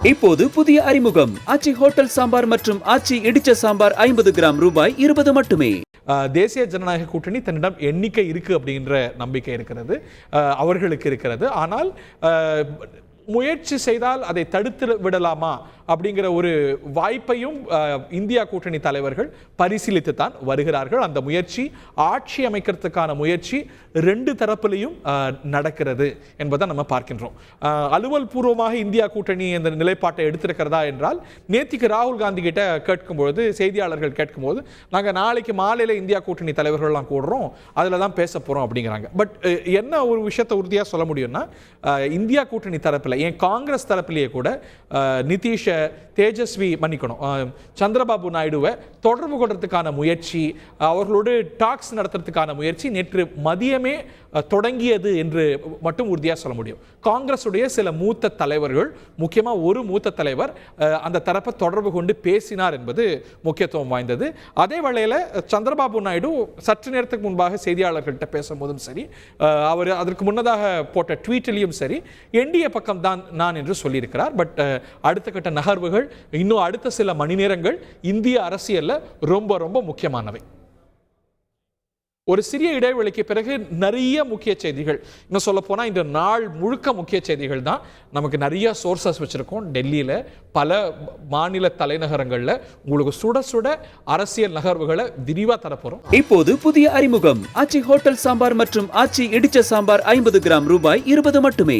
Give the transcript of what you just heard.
இப்போது புதிய அறிமுகம் ஆச்சி ஹோட்டல் சாம்பார் மற்றும் ஆச்சி இடிச்ச சாம்பார் 50 கிராம் ரூபாய் 20 மட்டுமே. தேசிய ஜனநாயக கூட்டணி தன்னிடம் எண்ணிக்கை இருக்கு அப்படின்ற நம்பிக்கை இருக்கிறது, அவர்களுக்கு இருக்கிறது. ஆனால் முயற்சி செய்தால் அதை தடுத்து விடலாமா அப்படிங்கிற ஒரு வாய்ப்பையும் இந்தியா கூட்டணி தலைவர்கள் பரிசீலித்து தான் வருகிறார்கள். அந்த முயற்சி, ஆட்சி அமைக்கிறதுக்கான முயற்சி ரெண்டு தரப்பிலையும் நடக்கிறது என்பதை நம்ம பார்க்கின்றோம். அலுவல் பூர்வமாக இந்தியா கூட்டணி இந்த நிலைப்பாட்டை எடுத்திருக்கிறதா என்றால், நேத்திக்கு ராகுல் காந்தி கிட்ட கேட்கும்பொழுது, செய்தியாளர்கள் கேட்கும்போது, நாங்கள் நாளைக்கு மாலையில் இந்தியா கூட்டணி தலைவர்கள்லாம் கூடுறோம், அதில் தான் பேச போகிறோம் அப்படிங்கிறாங்க. பட் என்ன ஒரு விஷயத்தை உறுதியாக சொல்ல முடியும்னா, இந்தியா கூட்டணி தரப்பில், ஏன் காங்கிரஸ் தரப்பிலேயே கூட நிதிஷ், தேஜஸ்வி, மன்னிக்கணும், சந்திரபாபு நாயுடுவை தொடர்பு கொள்றதுக்கான முயற்சி, அவர்களோடு டாக்ஸ் நடத்துறதுக்கான முயற்சி நேற்று மதியமே தொடங்கியது என்று மட்டும் உறுதியாக சொல்ல முடியும். காங்கிரஸுடைய சில மூத்த தலைவர்கள், முக்கியமாக ஒரு மூத்த தலைவர் அந்த தரப்பை தொடர்பு கொண்டு பேசினார் என்பது முக்கியத்துவம் வாய்ந்தது. அதே வேளையில் சந்திரபாபு நாயுடு சற்று நேரத்துக்கு முன்பாக செய்தியாளர்கள்ட்ட பேசும்போதும் சரி, அவர் அதற்கு முன்னதாக போட்ட ட்வீட்டிலையும் சரி, என்டிஏ பக்கம் தான் நான் என்று சொல்லியிருக்கிறார். பட் அடுத்த கட்ட நகர்வுகள் இன்னும் அடுத்த சில மணி நேரங்கள் இந்திய அரசியலில் ரொம்ப ரொம்ப முக்கியமானவை. ஒரு சிறிய இடைவெளிக்கு பிறகு நிறைய முக்கிய செய்திகள், இன்னும் சொல்ல போனால் இந்த நாள் முழுக்க முக்கிய செய்திகள் தான். நமக்கு நிறைய சோர்சஸ் வச்சுருக்கோம். டெல்லியில் பல மாநில தலைநகரங்களில் உங்களுக்கு சுட சுட அரசியல் நகர்வுகளை விரிவாக தரப்போகிறோம். இப்போது புதிய அறிமுகம் ஆச்சி ஹோட்டல் சாம்பார் மற்றும் ஆச்சி இடிச்ச சாம்பார் 50 கிராம் ரூபாய் 20 மட்டுமே.